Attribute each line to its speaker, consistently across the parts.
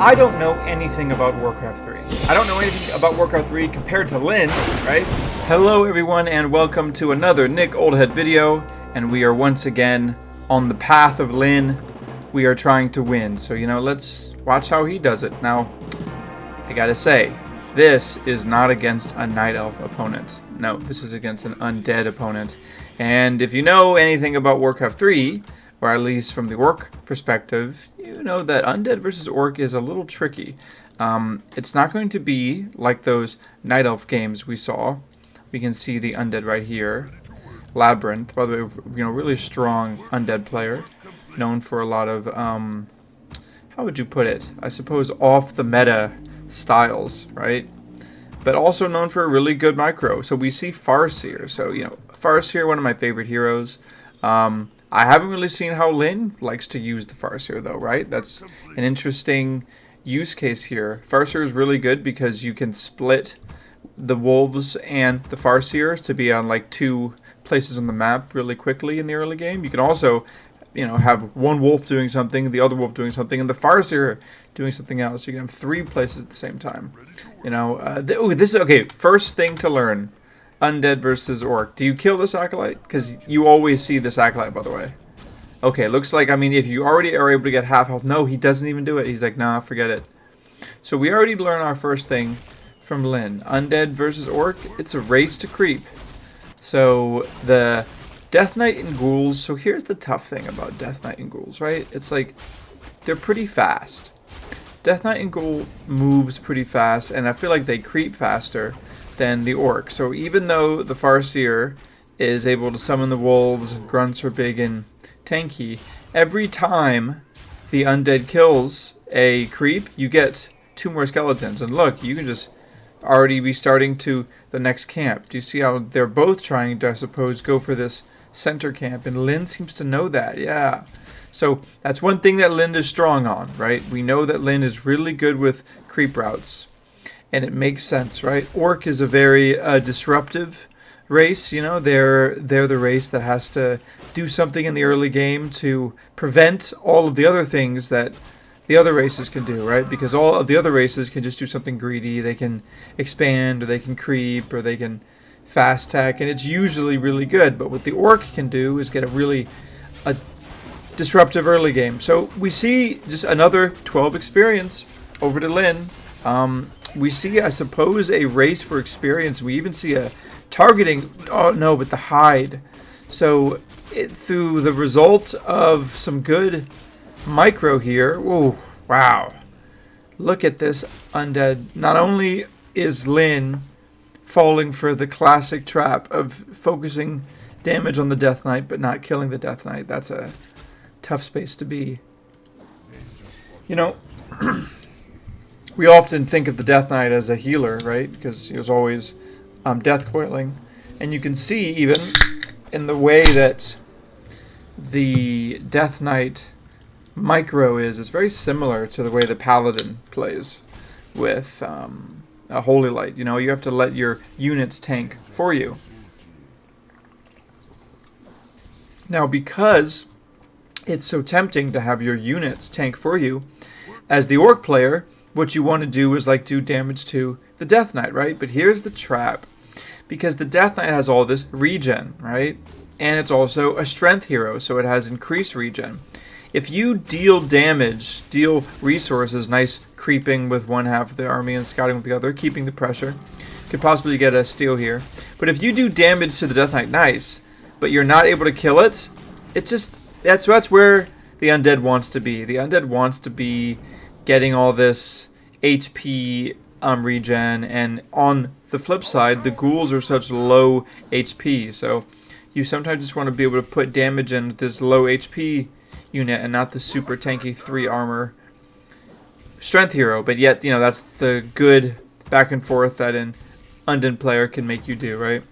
Speaker 1: I don't know anything about Warcraft 3. I don't know anything about Warcraft 3 compared to Lyn, right? Hello everyone and welcome to another Nick Oldhead video, and we are once again on the path of Lyn. We are trying to win, so let's watch how he does it. Now, I gotta say, this is not against a Night Elf opponent. No, this is against an Undead opponent. And if you know anything about Warcraft 3, or at least from the Orc perspective, you know that Undead versus Orc is a little tricky. It's not going to be like those Night Elf games we saw. We can see the Undead right here. LabyRinth, by the way, really strong Undead player, known for a lot of, how would you put it? I suppose off the meta styles, right? But also known for a really good micro. So we see Farseer. So, Farseer, one of my favorite heroes. I haven't really seen how Lyn likes to use the Farseer though, right? That's an interesting use case here. Farseer is really good because you can split the wolves and the Farseers to be on like two places on the map really quickly in the early game. You can also, have one wolf doing something, the other wolf doing something, and the Farseer doing something else. You can have three places at the same time. This is okay. First thing to learn. Undead versus Orc. Do you kill this Acolyte? Because you always see this Acolyte, by the way. Okay, looks like, if you already are able to get half health. No, he doesn't even do it. He's like, nah, forget it. So we already learned our first thing from Lyn. Undead versus Orc, it's a race to creep. So the Death Knight and Ghouls, so here's the tough thing about Death Knight and Ghouls, right? It's like, they're pretty fast. Death Knight and Ghoul moves pretty fast, and I feel like they creep faster than the Orc. So even though the Farseer is able to summon the wolves, grunts are big and tanky, every time the Undead kills a creep, you get two more skeletons. And look, you can just already be starting to the next camp. Do you see how they're both trying to, I suppose, go for this center camp? And Lyn seems to know that, yeah. So that's one thing that Lyn is strong on, right? We know that Lyn is really good with creep routes. And it makes sense, right? Orc is a very disruptive race. They're the race that has to do something in the early game to prevent all of the other things that the other races can do, right? Because all of the other races can just do something greedy. They can expand, or they can creep, or they can fast tech, and it's usually really good. But what the Orc can do is get a disruptive early game. So we see just another 12 experience over to Lyn. We see, I suppose, a race for experience. We even see a targeting, but the hide. So through the result of some good micro here, whoa, wow. Look at this Undead. Not only is Lyn falling for the classic trap of focusing damage on the Death Knight, but not killing the Death Knight. That's a tough space to be. We often think of the Death Knight as a healer, right? Because he was always death coiling. And you can see even in the way that the Death Knight micro is, it's very similar to the way the Paladin plays with a Holy Light. You have to let your units tank for you. Now, because it's so tempting to have your units tank for you, as the Orc player, what you want to do is do damage to the Death Knight, right? But here's the trap. Because the Death Knight has all this regen, right? And it's also a strength hero, so it has increased regen. If you deal damage, deal resources, nice creeping with one half of the army and scouting with the other, keeping the pressure, could possibly get a steal here. But if you do damage to the Death Knight, nice, but you're not able to kill it, it's just, that's where the Undead wants to be. The Undead wants to be getting all this HP regen, and on the flip side, the Ghouls are such low HP, so you sometimes just want to be able to put damage in with this low HP unit and not the super tanky 3 armor strength hero. But yet, that's the good back and forth that an Undead player can make you do, right?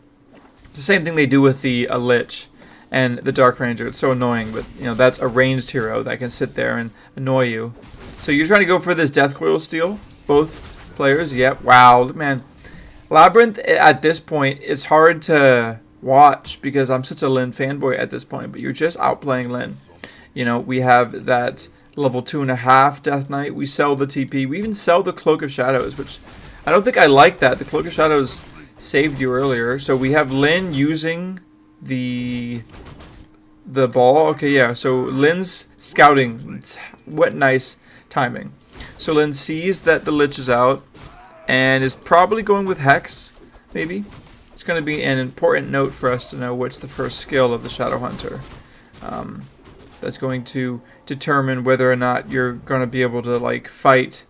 Speaker 1: It's the same thing they do with the Lich and the Dark Ranger. It's so annoying, but that's a ranged hero that can sit there and annoy you. So you're trying to go for this Death Coil steal, both players. Yep, wow, man. LabyRinth, at this point, it's hard to watch because I'm such a Lyn fanboy at this point, but you're just outplaying Lyn. We have that level 2.5 Death Knight. We sell the TP. We even sell the Cloak of Shadows, which I don't think I like that. The Cloak of Shadows saved you earlier. So we have Lyn using the ball. Okay, yeah. So Lyn's scouting. What nice timing. So Lyn sees that the Lich is out and is probably going with Hex, maybe. It's going to be an important note for us to know what's the first skill of the Shadow Hunter. That's going to determine whether or not you're going to be able to like fight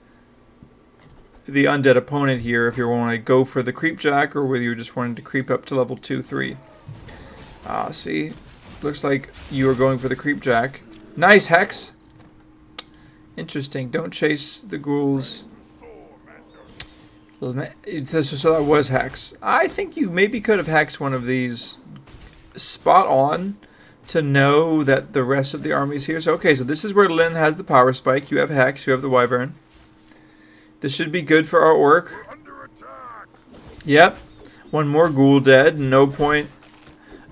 Speaker 1: the undead opponent here, if you want to go for the creep jack or whether you're just wanting to creep up to level 2, 3. See, looks like you are going for the creep jack. Nice Hex. Interesting. Don't chase the ghouls. So that was Hex. I think you maybe could have hexed one of these spot on to know that the rest of the army is here. So okay, so this is where Lyn has the power spike. You have Hex, you have the Wyvern. This should be good for our orc. Yep. One more ghoul dead. No point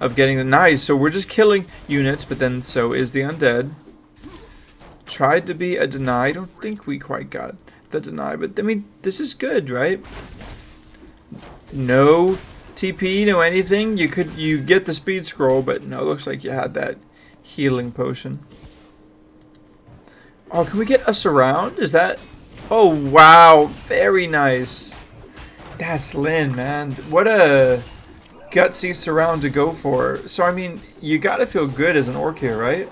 Speaker 1: of getting the nice. So we're just killing units, but then so is the undead. Tried to be a deny. I don't think we quite got the deny, but I mean, this is good, right? No TP, no anything. You get the speed scroll, but no, it looks like you had that healing potion. Oh, can we get a surround? Is that? Oh wow, very nice. That's Lyn, man. What a gutsy surround to go for. So I mean, you gotta feel good as an orc here, right?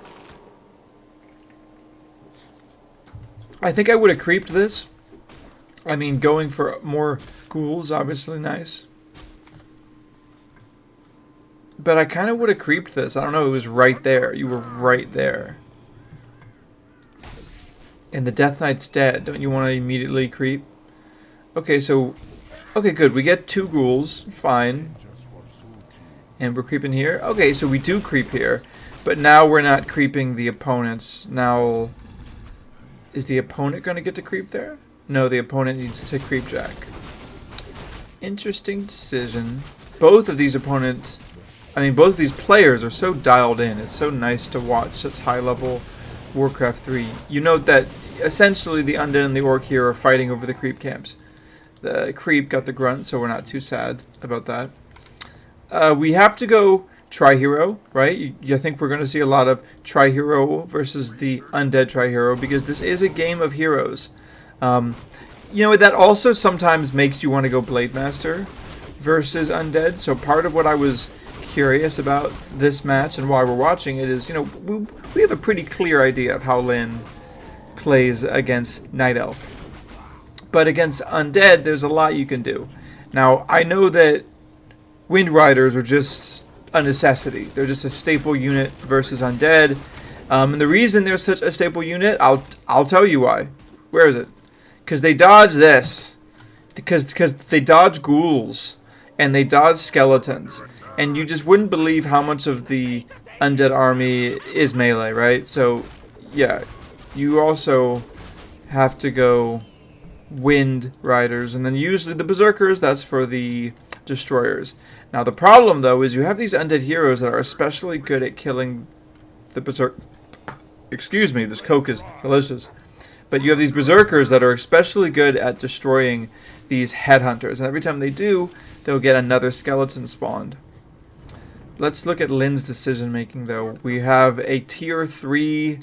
Speaker 1: I think I would have creeped this. I mean, going for more ghouls, obviously nice. But I kind of would have creeped this. I don't know, it was right there. You were right there. And the Death Knight's dead. Don't you want to immediately creep? Okay, so... Okay, good. We get 2 ghouls. Fine. And we're creeping here. Okay, so we do creep here. But now we're not creeping the opponents. Now... Is the opponent going to get to creep there? No, the opponent needs to creep jack. Interesting decision. Both of these opponents... I mean, both of these players are so dialed in. It's so nice to watch such high-level Warcraft 3. You note that essentially the Undead and the Orc here are fighting over the creep camps. The creep got the grunt, so we're not too sad about that. We have to go Tri-Hero, right? You think we're going to see a lot of Tri-Hero versus the Undead Tri-Hero because this is a game of heroes. You know, that also sometimes makes you want to go Blade Master versus Undead. So part of what I was curious about this match and why we're watching it is, you know, we have a pretty clear idea of how Lyn plays against Night Elf. But against Undead, there's a lot you can do. Now, I know that Wind Riders are just a necessity. They're just a staple unit versus Undead. And the reason they're such a staple unit, I'll tell you why. Where is it? Because they dodge this. Because they dodge ghouls. And they dodge skeletons. And you just wouldn't believe how much of the Undead army is melee, right? So, yeah. You also have to go Wind Riders. And then usually the Berserkers, that's for the Destroyers. Now, the problem, though, is you have these Undead heroes that are especially good at killing the Berserk... Excuse me, this Coke is delicious. But you have these Berserkers that are especially good at destroying these Headhunters. And every time they do, they'll get another skeleton spawned. Let's look at Lyn's decision making, though. We have a tier 3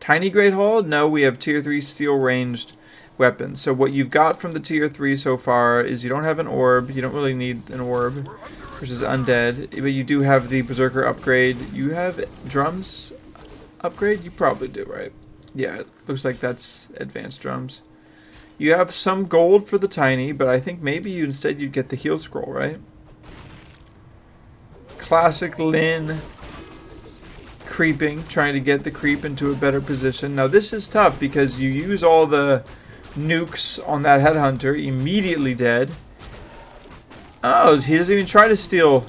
Speaker 1: Tiny Great Hall. No, we have tier 3 steel ranged weapons. So what you've got from the tier 3 so far is you don't have an orb. You don't really need an orb versus Undead. But you do have the Berserker upgrade. You have drums upgrade? You probably do, right? Yeah, it looks like that's advanced drums. You have some gold for the tiny, but I think maybe you'd get the heal scroll, right? Classic Lyn creeping, trying to get the creep into a better position. Now this is tough because you use all the nukes on that Headhunter, immediately dead. Oh, he doesn't even try to steal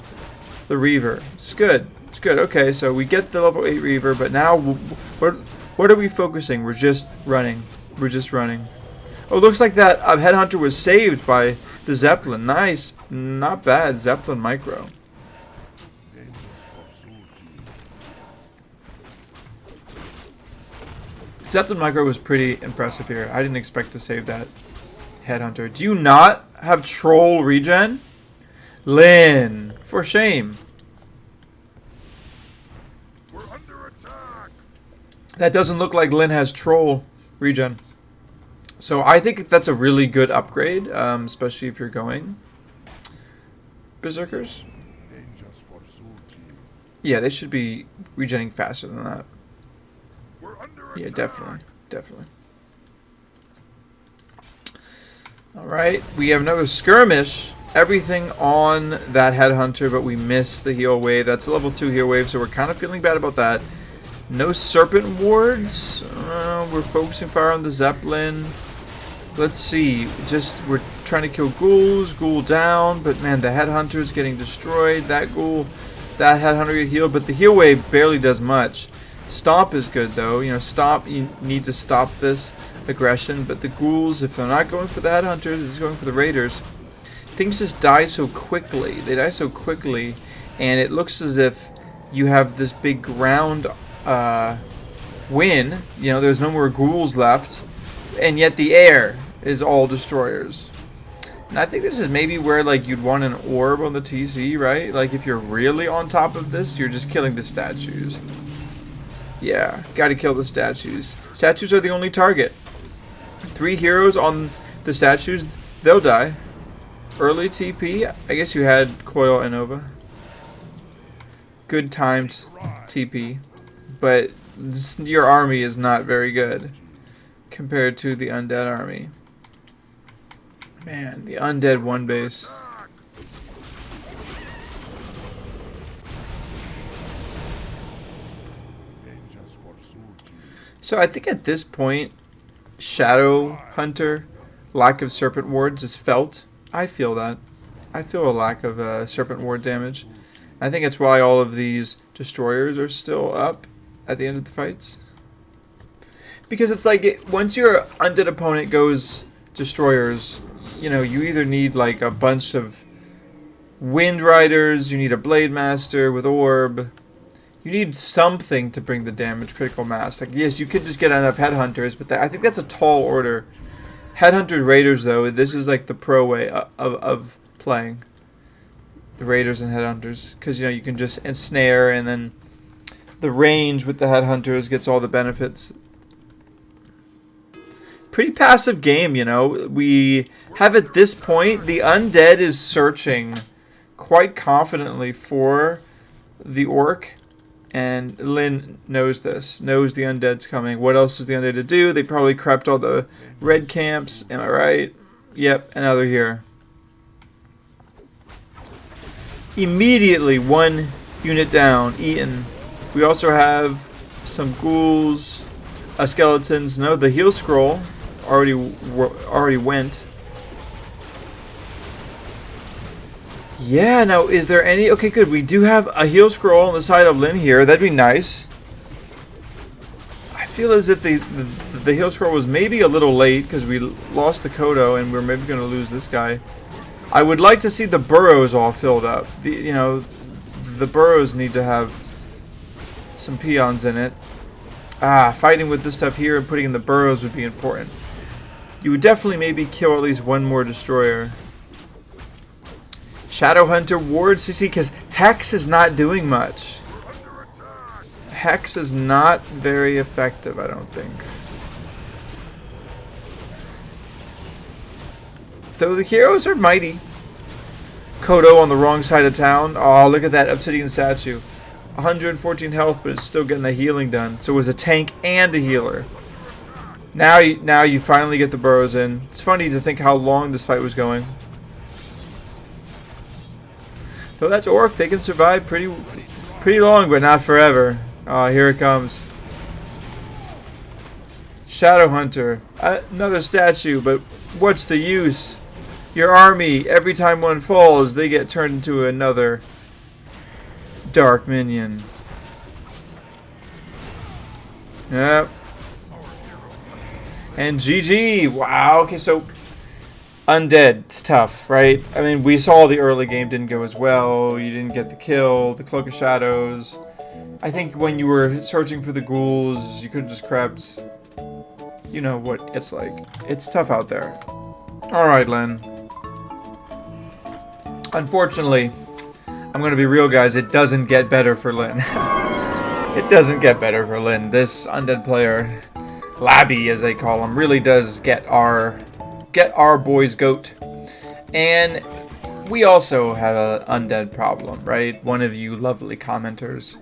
Speaker 1: the Reaver. It's good. It's good. Okay, so we get the level 8 Reaver, but now what are we focusing? We're just running. We're just running. Oh, looks like that Headhunter was saved by the Zeppelin. Nice. Not bad. Zeppelin micro. Zeppelin Micro was pretty impressive here. I didn't expect to save that Headhunter. Do you not have Troll regen? Lynn, for shame.
Speaker 2: We're under attack.
Speaker 1: That doesn't look like Lynn has Troll regen. So I think that's a really good upgrade, especially if you're going Berserkers. Yeah, they should be regenerating faster than that. Yeah, definitely. Definitely. Alright, we have another skirmish. Everything on that Headhunter, but we missed the heal wave. That's a level 2 heal wave, so we're kind of feeling bad about that. No Serpent Wards. We're focusing fire on the Zeppelin. Let's see. We're trying to kill Ghouls. Ghoul down, but man, the Headhunter is getting destroyed. That Ghoul, that Headhunter get healed, but the heal wave barely does much. Stomp is good though. You know, Stomp, you need to stop this aggression, but the Ghouls, if they're not going for the Headhunters, they're just going for the Raiders. Things just die so quickly. They die so quickly, and it looks as if you have this big ground win. You know, there's no more Ghouls left, and yet the air is all destroyers. And I think this is maybe where like you'd want an orb on the TC, right? Like if you're really on top of this, you're just killing the statues. Yeah, gotta kill the statues. Statues are the only target. 3 heroes on the statues, they'll die. Early TP, I guess you had Coil and Nova. Good timed TP, but your army is not very good compared to the Undead army. Man, the Undead one base. So I think at this point, Shadow Hunter, lack of Serpent Wards is felt. I feel that. I feel a lack of Serpent Ward damage. I think that's why all of these destroyers are still up at the end of the fights. Because it's like, once your Undead opponent goes destroyers, you know, you either need like a bunch of Wind Riders, you need a Blade Master with Orb. You need something to bring the damage critical mass. Like, yes, you could just get enough Headhunters, but I think that's a tall order. Headhunter Raiders, though, this is like the pro way of playing the Raiders and Headhunters, because you know you can just ensnare, and then the range with the Headhunters gets all the benefits. Pretty passive game, you know. We have at this point the Undead is searching quite confidently for the Orc. And Lynn knows this, knows the Undead's coming. What else is the Undead to do? They probably crept all the red camps. Am I right? Yep, and now they're here. Immediately, 1 unit down, eaten. We also have some Ghouls, skeletons. No, the heal scroll already went. Yeah, now, is there any... Okay, good. We do have a heal scroll on the side of Lynn here. That'd be nice. I feel as if the heal scroll was maybe a little late because we lost the Kodo and we're maybe going to lose this guy. I would like to see the burrows all filled up. You know, the burrows need to have some peons in it. Fighting with this stuff here and putting in the burrows would be important. You would definitely maybe kill at least 1 more destroyer. Shadowhunter wards, you see, because Hex is not doing much. Hex is not very effective, I don't think. Though the heroes are mighty. Kodo on the wrong side of town. Oh, look at that obsidian statue. 114 health, but it's still getting the healing done. So it was a tank and a healer. Now you finally get the burrows in. It's funny to think how long this fight was going. So that's Orc. They can survive pretty long, but not forever. Oh, here it comes. Shadowhunter. Another statue, but what's the use? Your army, every time one falls, they get turned into another dark minion. Yep. And GG. Wow. Okay, so Undead, it's tough, right? I mean, we saw the early game didn't go as well. You didn't get the kill, the Cloak of Shadows. I think when you were searching for the Ghouls, you could have just crept. You know what it's like. It's tough out there. Alright, Lynn. Unfortunately, I'm gonna be real, guys, it doesn't get better for Lynn. It doesn't get better for Lynn. This undead player, Labby as they call him, really does get our boy's goat. And we also have an undead problem, right? One of you lovely commenters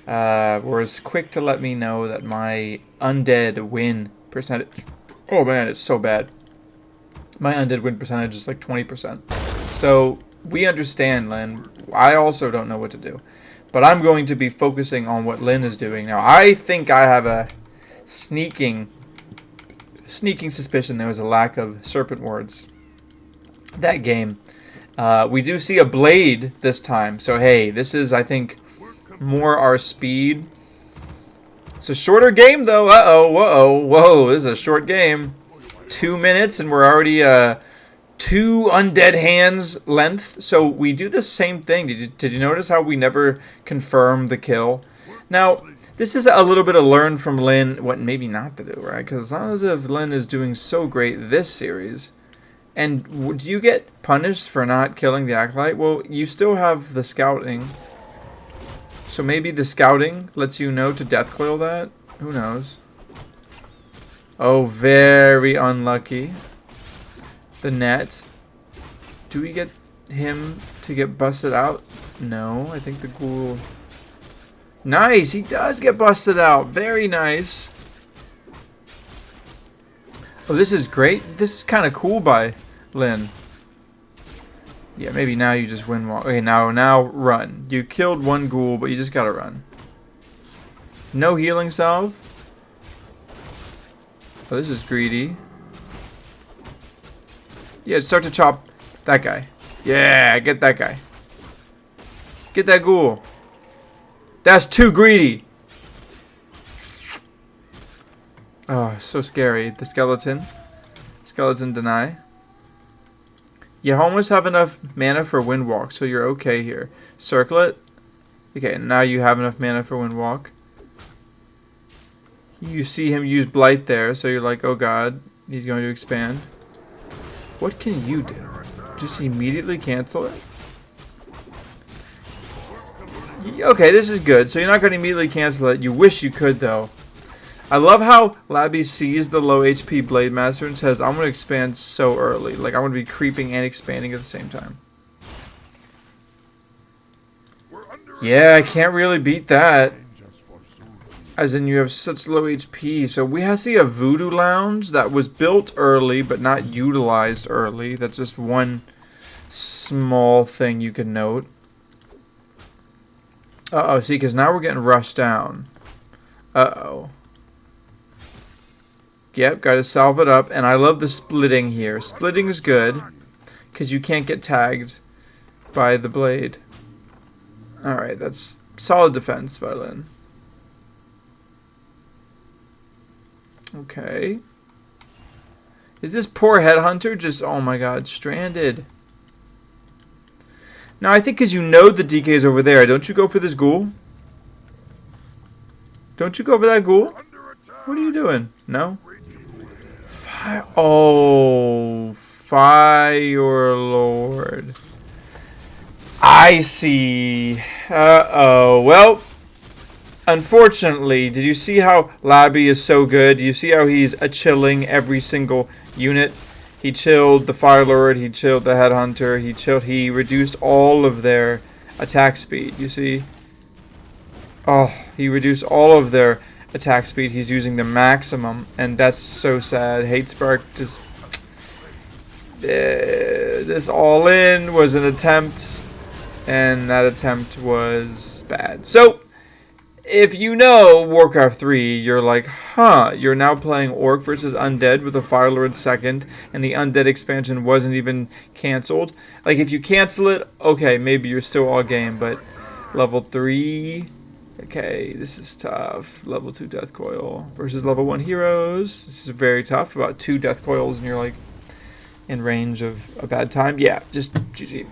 Speaker 1: was quick to let me know that my undead win percentage... Oh man, it's so bad. My undead win percentage is like 20%. So we understand, Lynn. I also don't know what to do. But I'm going to be focusing on what Lynn is doing now. I think I have a sneaking suspicion there was a lack of serpent words. That game. We do see a blade this time. So hey, this is, I think, more our speed. It's a shorter game though. Whoa, this is a short game. 2 minutes and we're already 2 undead hands length. So we do the same thing. Did you notice how we never confirm the kill? Now, this is a little bit of learn from Lynn what maybe not to do, right? Because it's not as if Lynn is doing so great this series. And do you get punished for not killing the Acolyte? Well, you still have the scouting. So maybe the scouting lets you know to death coil that? Who knows? Oh, very unlucky. The net. Do we get him to get busted out? No, I think the Ghoul... Nice! He does get busted out. Very nice. Oh, this is great. This is kind of cool by Lynn. Yeah, maybe now you just win one. Okay, now run. You killed one Ghoul, but you just gotta run. No healing salve. Oh, this is greedy. Yeah, start to chop that guy. Yeah, get that guy. Get that Ghoul. That's too greedy. Oh, so scary. The skeleton. Skeleton deny. You almost have enough mana for Windwalk, so you're okay here. Circlet. Okay, now you have enough mana for Windwalk. You see him use Blight there, so you're like, oh god, he's going to expand. What can you do? Just immediately cancel it? Okay, this is good. So you're not going to immediately cancel it. You wish you could, though. I love how Labby sees the low HP Blade Master and says, I'm going to expand so early. Like, I'm going to be creeping and expanding at the same time. Yeah, I can't really beat that. As in, you have such low HP. So we see a Voodoo Lounge that was built early, but not utilized early. That's just one small thing you can note. Uh-oh, see, because now we're getting rushed down. Uh-oh. Yep, got to salve it up. And I love the splitting here. Splitting is good, because you can't get tagged by the blade. Alright, that's solid defense by Lynn. Okay. Is this poor headhunter just, oh my god, stranded? Now, I think because you know the DK is over there, don't you go for this Ghoul? Don't you go for that Ghoul? What are you doing? No? Oh, Fire Lord. I see. Uh-oh. Well, unfortunately, did you see how Labby is so good? Do you see how he's chilling every single unit? He chilled the Fire Lord, he chilled the Headhunter, he reduced all of their attack speed, you see? Oh, he reduced all of their attack speed. He's using the maximum, and that's so sad. Hate Spark just... this all-in was an attempt, and that attempt was bad. So, if you know Warcraft 3, you're like, huh, you're now playing Orc versus Undead with a Fire Lord second, and the Undead expansion wasn't even cancelled. Like, if you cancel it, okay, maybe you're still all game, but level 3, okay, this is tough. Level 2 Death Coil versus level 1 Heroes. This is very tough. About 2 Death Coils, and you're like in range of a bad time. Yeah, just GG.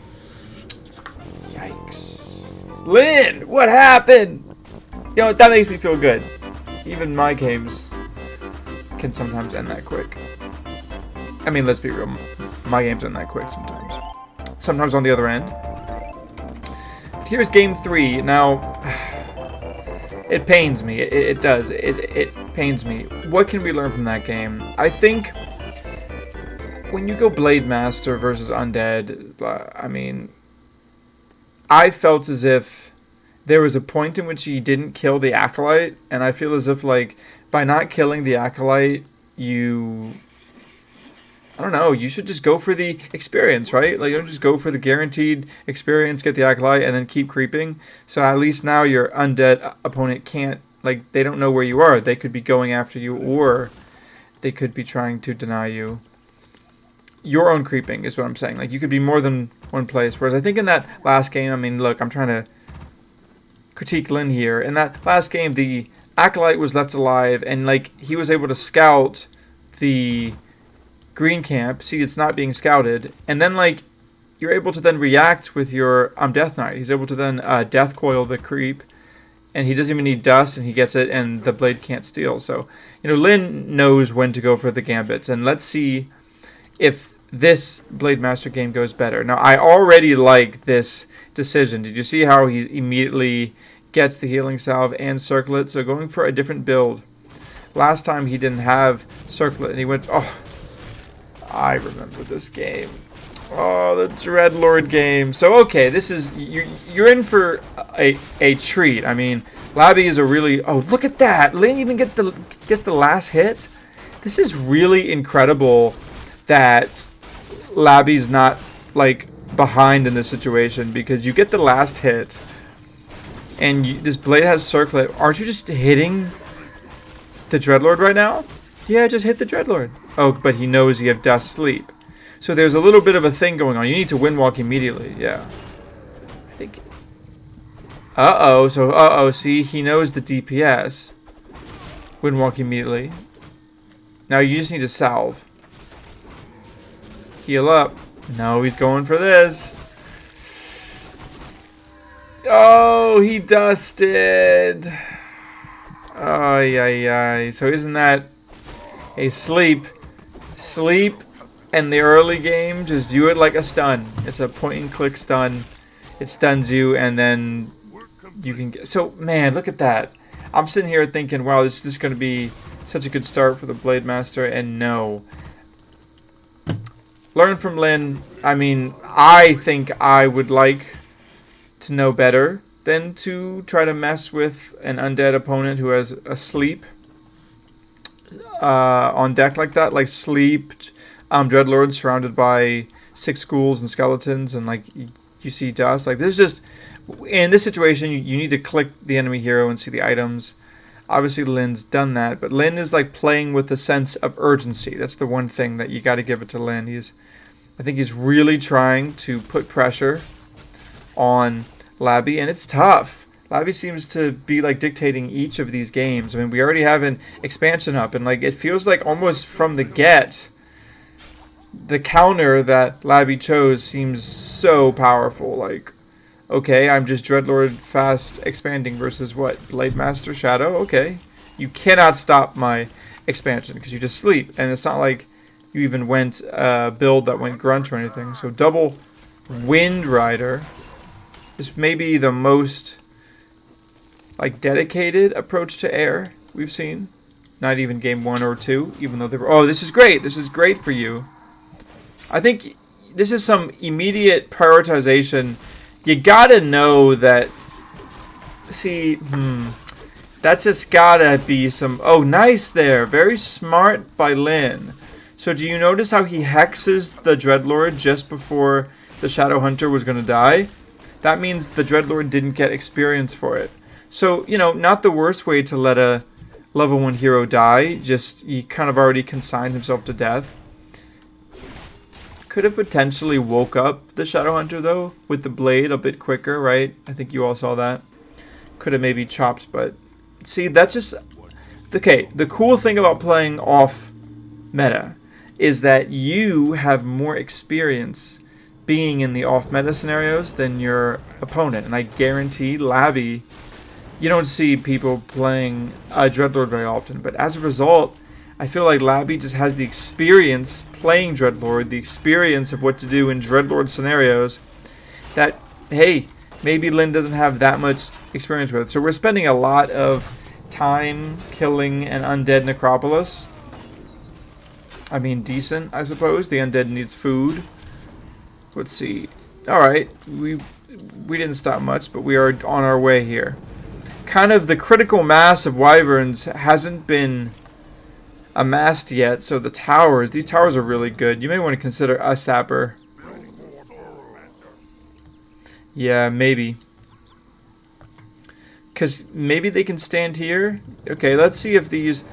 Speaker 1: Yikes. Lynn, what happened? You know what, that makes me feel good. Even my games can sometimes end that quick. I mean, let's be real. My games end that quick sometimes. Sometimes on the other end. Here's game 3. Now, it pains me. It does. It pains me. What can we learn from that game? I think when you go Blade Master versus Undead, I mean, I felt as if there was a point in which he didn't kill the Acolyte, and I feel as if, like, by not killing the Acolyte, I don't know, you should just go for the experience, right? Like, you don't just go for the guaranteed experience, get the Acolyte, and then keep creeping. So at least now your Undead opponent can't, like, they don't know where you are. They could be going after you, or they could be trying to deny you your own creeping, is what I'm saying. Like, you could be more than one place. Whereas I think in that last game, I mean, look, I'm trying to critique Lynn here. In that last game, the Acolyte was left alive, and, like, he was able to scout the green camp, see it's not being scouted, and then, like, you're able to then react with your Death Knight. He's able to then death coil the creep, and he doesn't even need dust, and he gets it, and the blade can't steal. So, you know, Lynn knows when to go for the gambits, and let's see if this Blade Master game goes better. Now, I already like this decision. Did you see how he immediately gets the healing salve and circlet? So going for a different build. Last time he didn't have circlet, and he went, oh, I remember this game. Oh, the Dreadlord game. So, okay, this is, you're in for a treat. I mean, Labby is a really, oh, look at that. Lynn even gets the last hit. This is really incredible that Labby's not, like, behind in this situation, because you get the last hit, and this blade has circlet. Aren't you just hitting the Dreadlord right now? Yeah, just hit the Dreadlord. Oh, but he knows you have Dust Sleep. So there's a little bit of a thing going on. You need to Windwalk immediately. Yeah. I think. Uh-oh. So, uh-oh. See, he knows the DPS. Windwalk immediately. Now you just need to salve. Heal up. No, he's going for this. Oh, he dusted. Oh, yeah. So isn't that a sleep? Sleep in the early game, just view it like a stun. It's a point-and-click stun. It stuns you, and then you can get... So, man, look at that. I'm sitting here thinking, wow, this is going to be such a good start for the Blade Master, and no. Learn from Lynn. I mean, I think I would like to know better than to try to mess with an undead opponent who has a sleep on deck like that. Like, sleep, Dreadlord surrounded by 6 ghouls and skeletons, and, like, you see dust. Like, there's just... In this situation, you need to click the enemy hero and see the items. Obviously, Lynn's done that, but Lynn is, like, playing with a sense of urgency. That's the one thing that you got to give it to Lynn. I think he's really trying to put pressure on Labby, and it's tough. Labby seems to be, like, dictating each of these games. I mean, we already have an expansion up, and, like, it feels like almost from the get, the counter that Labby chose seems so powerful. Like, okay, I'm just Dreadlord fast expanding versus what? Blade Master Shadow? Okay. You cannot stop my expansion because you just sleep. And it's not like you even went build that went grunt or anything. So double Wind Rider is maybe the most, like, dedicated approach to air we've seen. Not even game 1 or 2, even though they were... Oh, this is great. This is great for you. I think this is some immediate prioritization. You gotta know that... See, that's just gotta be some... Oh, nice there. Very smart by Lynn. So do you notice how he hexes the Dreadlord just before the Shadow Hunter was gonna die? That means the Dreadlord didn't get experience for it. So, you know, not the worst way to let a level 1 hero die. Just, he kind of already consigned himself to death. Could have potentially woke up the Shadow Hunter, though, with the blade a bit quicker, right? I think you all saw that. Could have maybe chopped, but... See, that's just... Okay, the cool thing about playing off meta is that you have more experience being in the off meta scenarios than your opponent. And I guarantee Labby, you don't see people playing Dreadlord very often. But as a result, I feel like Labby just has the experience playing Dreadlord, the experience of what to do in Dreadlord scenarios that, hey, maybe Lynn doesn't have that much experience with. So we're spending a lot of time killing an undead necropolis. I mean, decent, I suppose. The undead needs food. Let's see. Alright, we didn't stop much, but we are on our way here. Kind of the critical mass of wyverns hasn't been amassed yet, so the towers, these towers are really good. You may want to consider a sapper. Yeah, maybe. Because maybe they can stand here. Okay, let's see if these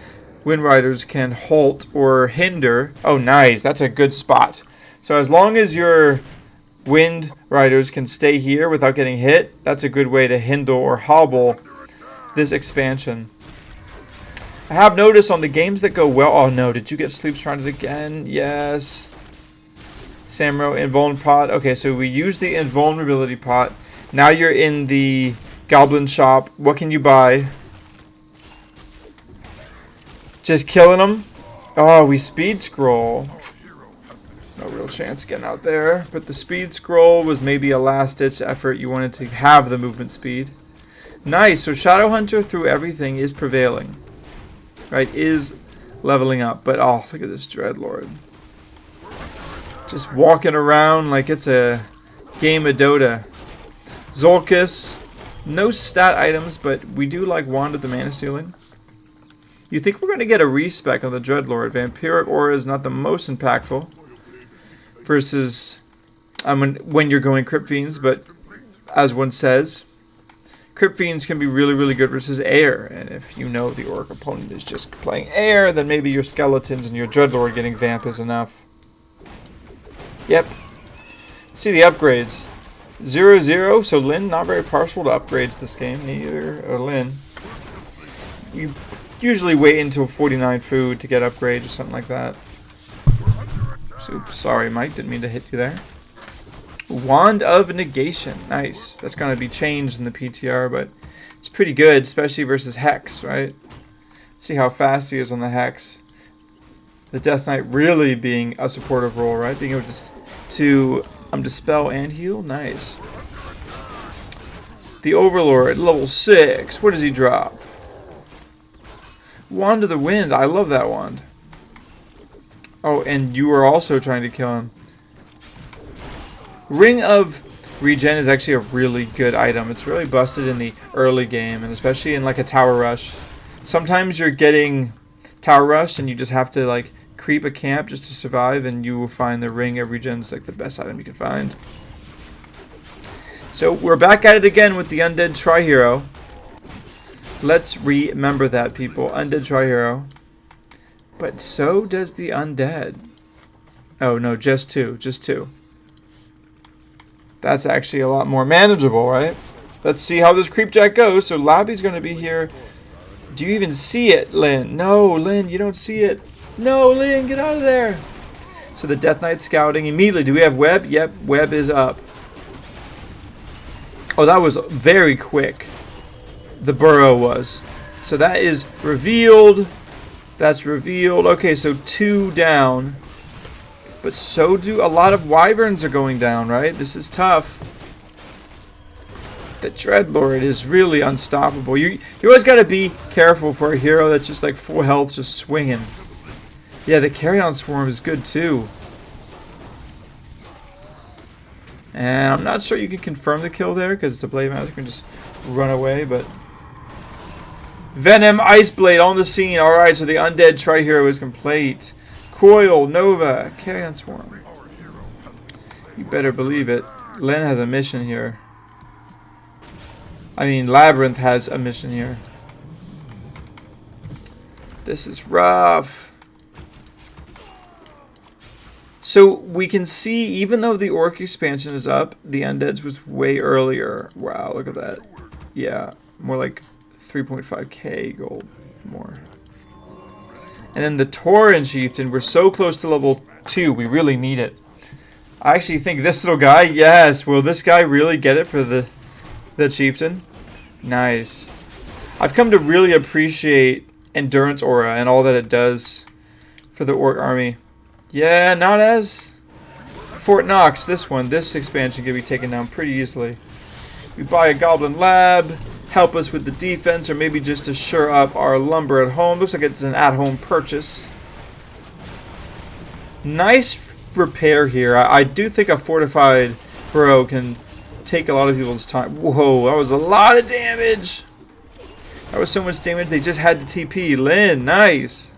Speaker 1: Wind Riders can halt or hinder. Oh, nice. That's a good spot. So as long as your Wind Riders can stay here without getting hit, that's a good way to hinder or hobble this expansion. I have noticed on the games that go well... Oh, no. Did you get Sleep Shrouded again? Yes. Samro, Invuln pot. Okay, so we use the Invulnerability pot. Now you're in the Goblin shop. What can you buy? Just killing them? Oh, we speed scroll. No real chance getting out there. But the speed scroll was maybe a last-ditch effort. You wanted to have the movement speed. Nice. So Shadowhunter through everything is prevailing. Right? Is leveling up. But, oh, look at this Dreadlord. Just walking around like it's a game of Dota. Zolkis. No stat items, but we do like Wand of the Mana Stealing. You think we're going to get a respec on the Dreadlord. Vampiric Aura is not the most impactful versus when you're going Crypt Fiends, but as one says, Crypt Fiends can be really, really good versus air. And if you know the Orc opponent is just playing air, then maybe your Skeletons and your Dreadlord getting Vamp is enough. Yep. Let's see the upgrades. 0-0, so Lynn not very partial to upgrades this game. Neither Lynn. You usually wait until 49 food to get upgrades or something like that. Oops, sorry, Mike. Didn't mean to hit you there. Wand of Negation. Nice. That's going to be changed in the PTR, but it's pretty good, especially versus Hex, right? Let's see how fast he is on the Hex. The Death Knight really being a supportive role, right? Being able to dispel and heal. Nice. The Overlord, level 6. What does he drop? Wand of the Wind. I love that wand. Oh, and you were also trying to kill him. Ring of Regen is actually a really good item. It's really busted in the early game, and especially in like a tower rush. Sometimes you're getting tower rushed and you just have to like creep a camp just to survive, and you will find the Ring of Regen is like the best item you can find. So we're back at it again with the Undead Tri-Hero. Let's remember that, people. Undead Tri-Hero. But so does the Undead. Oh, no, just two. Just two. That's actually a lot more manageable, right? Let's see how this Creepjack goes. So Labby's going to be here. Do you even see it, Lynn? No, Lynn, you don't see it. No, Lynn, get out of there. So the Death Knight scouting immediately. Do we have web? Yep, web is up. Oh, that was very quick. The burrow was. So that is revealed. That's revealed. Okay, so 2 down. But so do a lot of wyverns are going down, right? This is tough. The Dreadlord is really unstoppable. You always got to be careful for a hero that's just like full health, just swinging. Yeah, the Carrion Swarm is good too. And I'm not sure you can confirm the kill there because it's a Blade Master. You can just run away, but... Venom, Ice Blade on the scene. Alright, so the Undead Tri-Hero is complete. Coil, Nova, Carrion Swarm. You better believe it. Len has a mission here. I mean, LabyRinth has a mission here. This is rough. So we can see, even though the Orc expansion is up, the Undead's was way earlier. Wow, look at that. Yeah, more like 3.5k gold more. And then the Tauren Chieftain, we're so close to level 2, we really need it. I actually think this little guy, yes, will this guy really get it for the Chieftain? Nice. I've come to really appreciate Endurance Aura and all that it does for the Orc army. Yeah, not as Fort Knox. This expansion can be taken down pretty easily. We buy a Goblin Lab, help us with the defense, or maybe just to shore up our lumber at home. Looks like it's an at-home purchase. Nice repair here. I do think a fortified burrow can take a lot of people's time. Whoa, that was a lot of damage. That was so much damage, they just had to TP. Lynn, nice.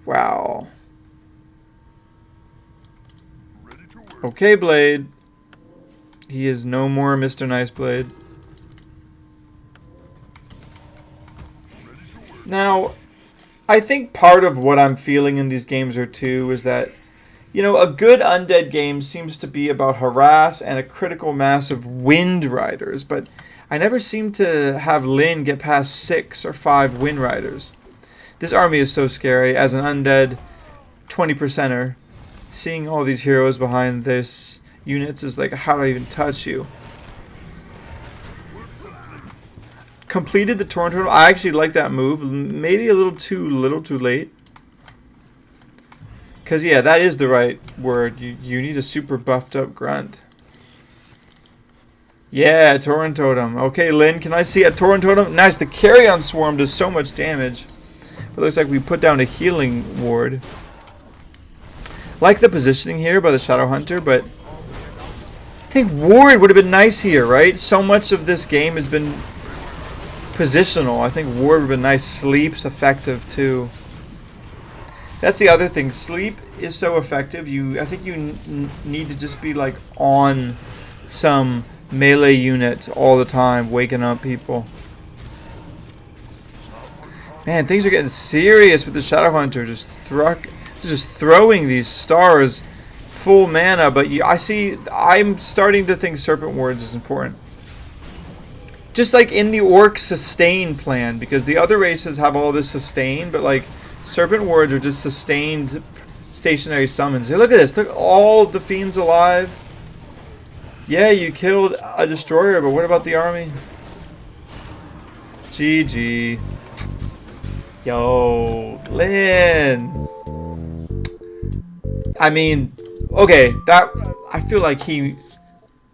Speaker 1: Wow. Okay, Blade. He is no more Mr. Nice Blade. Now, I think part of what I'm feeling in these games too is that, you know, a good Undead game seems to be about harass and a critical mass of Wind Riders, but I never seem to have Lynn get past 6 or 5 Wind Riders. This army is so scary as an Undead 20%er. Seeing all these heroes behind this units is like, how do I even touch you? Completed the Torrent Totem. I actually like that move. Maybe a little too late. Because, yeah, that is the right word. You need a super buffed up grunt. Yeah, Torrent Totem. Okay, Lynn, can I see a Torrent Totem? Nice. The Carrion Swarm does so much damage. It looks like we put down a healing ward. Like the positioning here by the Shadow Hunter, but I think Ward would have been nice here, right? So much of this game has been positional. I think Ward would have been nice. Sleep's effective too. That's the other thing. Sleep is so effective. I think you need to just be like on some melee unit all the time, waking up people. Man, things are getting serious with the Shadow Hunter. Just throwing these stars full mana, but I'm starting to think Serpent Wards is important. Just like in the Orc sustain plan, because the other races have all this sustain, but like Serpent Wards are just sustained stationary summons. Hey, look at this. Look at all the fiends alive. Yeah, you killed a destroyer, but what about the army? GG. Yo, Lynn. I mean, okay, I feel like he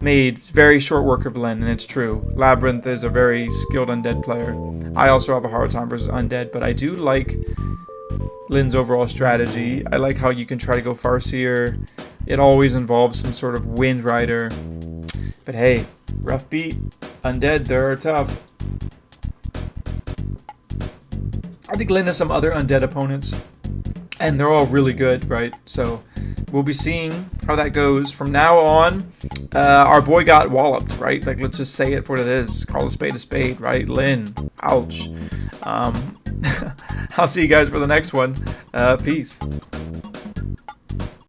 Speaker 1: made very short work of Lynn, and it's true. LabyRinth is a very skilled Undead player. I also have a hard time versus Undead, but I do like Lynn's overall strategy. I like how you can try to go Farseer. It always involves some sort of Wind Rider. But hey, rough beat. Undead, they're tough. I think Lynn has some other Undead opponents, and they're all really good, right? So we'll be seeing how that goes. From now on, our boy got walloped, right? Like, let's just say it for what it is. Call a spade, right? Lynn, ouch. I'll see you guys for the next one. Peace.